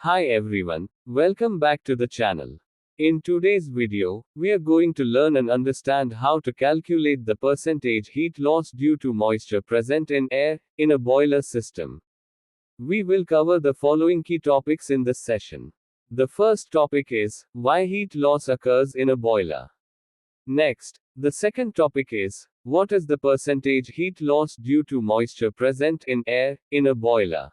Hi everyone, welcome back to the channel. In today's video, we are going to learn and understand how to calculate the percentage heat loss due to moisture present in air, in a boiler system. We will cover the following key topics in this session. The first topic is, why heat loss occurs in a boiler. Next, the second topic is, what is the percentage heat loss due to moisture present in air, in a boiler.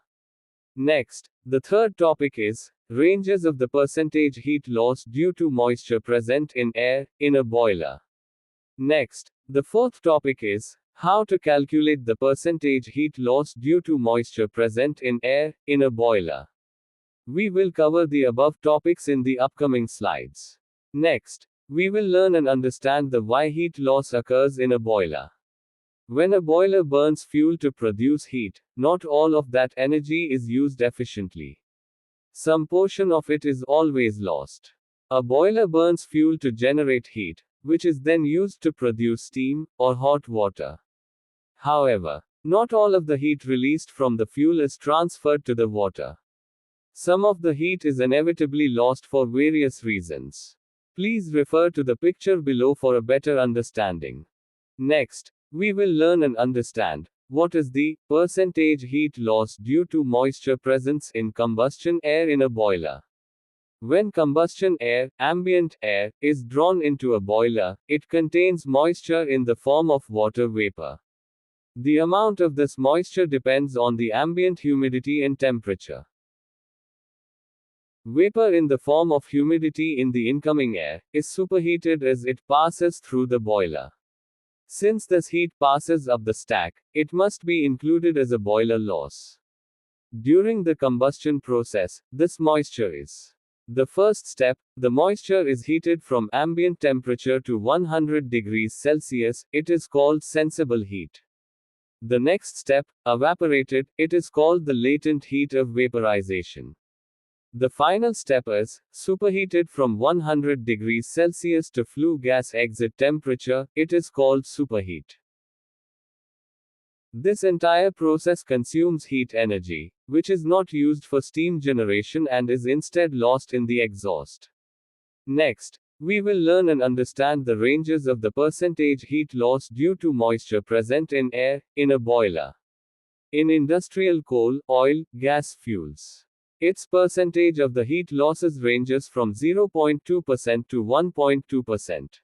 Next, the third topic is, ranges of the percentage heat loss due to moisture present in air, in a boiler. Next, the fourth topic is, how to calculate the percentage heat loss due to moisture present in air, in a boiler. We will cover the above topics in the upcoming slides. Next, we will learn and understand the why heat loss occurs in a boiler. When a boiler burns fuel to produce heat, not all of that energy is used efficiently. Some portion of it is always lost. A boiler burns fuel to generate heat, which is then used to produce steam, or hot water. However, not all of the heat released from the fuel is transferred to the water. Some of the heat is inevitably lost for various reasons. Please refer to the picture below for a better understanding. Next, we will learn and understand what is the percentage heat loss due to moisture presence in combustion air in a boiler. When combustion air, ambient air, is drawn into a boiler, it contains moisture in the form of water vapor. The amount of this moisture depends on the ambient humidity and temperature. Vapor in the form of humidity in the incoming air is superheated as it passes through the boiler. Since this heat passes up the stack, it must be included as a boiler loss. During the combustion process, this moisture is the first step. The moisture is heated from ambient temperature to 100 degrees Celsius, it is called sensible heat. The next step, evaporated, it is called the latent heat of vaporization. The final step is superheated from 100 degrees Celsius to flue gas exit temperature, it is called superheat. This entire process consumes heat energy, which is not used for steam generation and is instead lost in the exhaust. Next, we will learn and understand the ranges of the percentage heat loss due to moisture present in air, in a boiler. In industrial coal, oil, gas fuels, its percentage of the heat losses ranges from 0.2% to 1.2%.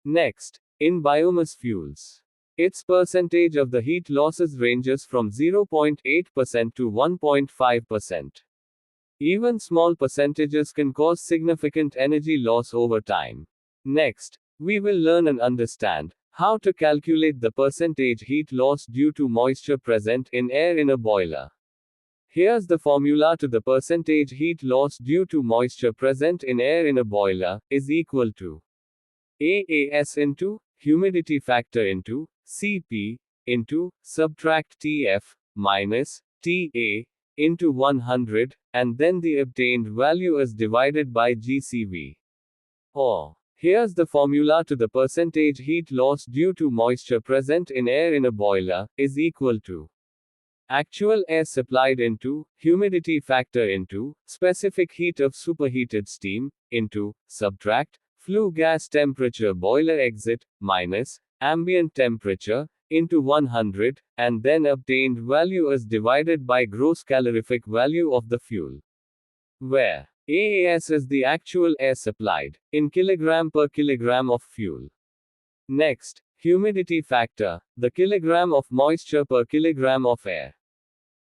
Next, in biomass fuels, its percentage of the heat losses ranges from 0.8% to 1.5%. Even small percentages can cause significant energy loss over time. Next, we will learn and understand how to calculate the percentage heat loss due to moisture present in air in a boiler. Here's the formula to the percentage heat loss due to moisture present in air in a boiler, is equal to AAS into humidity factor into Cp into subtract Tf minus Ta into 100, and then the obtained value is divided by GCV. Or, here's the formula to the percentage heat loss due to moisture present in air in a boiler, is equal to actual air supplied into humidity factor into specific heat of superheated steam into subtract flue gas temperature boiler exit minus ambient temperature into 100, and then obtained value is divided by gross calorific value of the fuel, where AAS is the actual air supplied in kilogram per kilogram of fuel. Next, humidity factor, the kilogram of moisture per kilogram of air.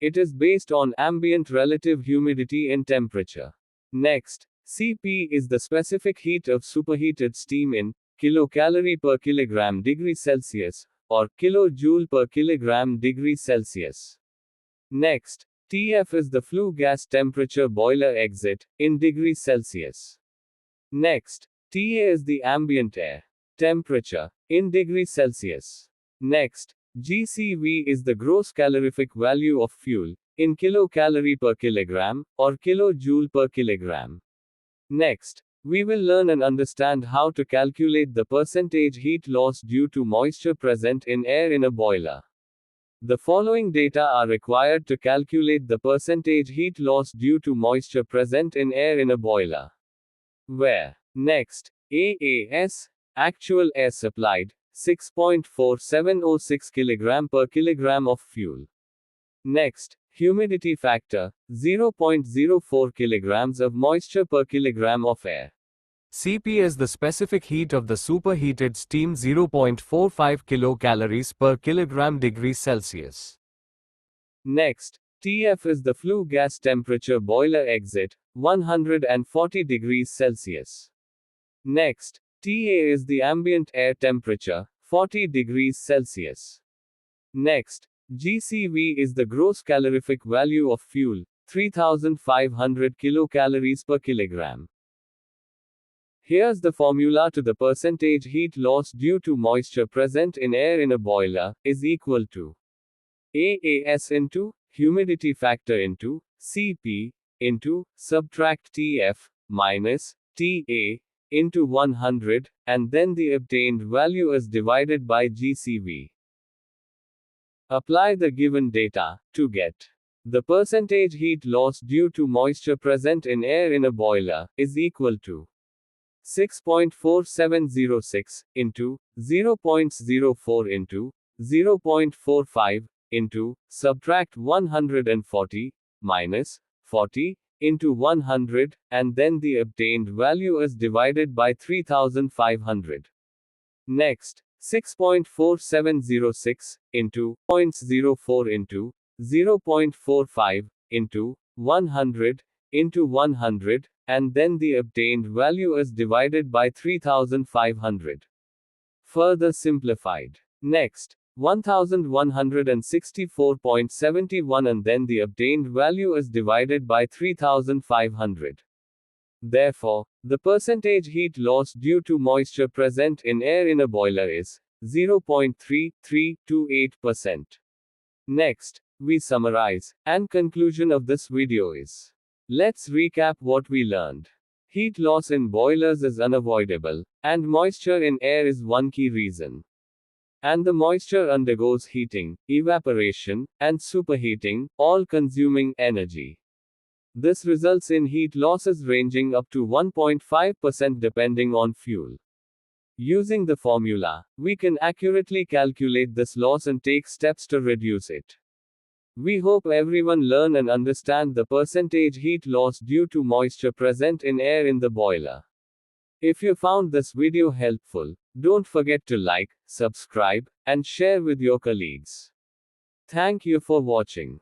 It is based on ambient relative humidity and temperature. Next, Cp is the specific heat of superheated steam in kilocalorie per kilogram degree Celsius, or kilojoule per kilogram degree Celsius. Next, Tf is the flue gas temperature boiler exit, in degrees Celsius. Next, Ta is the ambient air temperature, in degrees Celsius. Next, GCV is the gross calorific value of fuel, in kilocalorie per kilogram, or kilojoule per kilogram. Next, we will learn and understand how to calculate the percentage heat loss due to moisture present in air in a boiler. The following data are required to calculate the percentage heat loss due to moisture present in air in a boiler. Where? Next, AAS, actual air supplied, 6.4706 kg per kilogram of fuel. Next, humidity factor, 0.04 kilograms of moisture per kilogram of air. Cp is the specific heat of the superheated steam, 0.45 kilocalories per kilogram degrees Celsius. Next, Tf is the flue gas temperature boiler exit, 140 degrees Celsius. Next, Ta is the ambient air temperature, 40 degrees Celsius. Next, GCV is the gross calorific value of fuel, 3500 kilocalories per kilogram. Here's the formula to the percentage heat loss due to moisture present in air in a boiler, is equal to AAS into humidity factor into Cp into subtract Tf minus Ta into 100, and then the obtained value is divided by GCV. Apply the given data to get the percentage heat loss due to moisture present in air in a boiler, is equal to 6.4706 into 0.04 into 0.45 into subtract 140 minus 40 into 100, and then the obtained value is divided by 3500. Next, 6.4706 into 0.04 into 0.45 into 100 into 100, and then the obtained value is divided by 3500. Further simplified. Next, 1164.71, and then the obtained value is divided by 3500. Therefore, the percentage heat loss due to moisture present in air in a boiler is 0.3328%. Next, we summarize, and conclusion of this video is: let's recap what we learned. Heat loss in boilers is unavoidable, and moisture in air is one key reason. And the moisture undergoes heating, evaporation, and superheating, all consuming energy. This results in heat losses ranging up to 1.5% depending on fuel. Using the formula, we can accurately calculate this loss and take steps to reduce it. We hope everyone learn and understand the percentage heat loss due to moisture present in air in the boiler. If you found this video helpful, don't forget to like, subscribe, and share with your colleagues. Thank you for watching.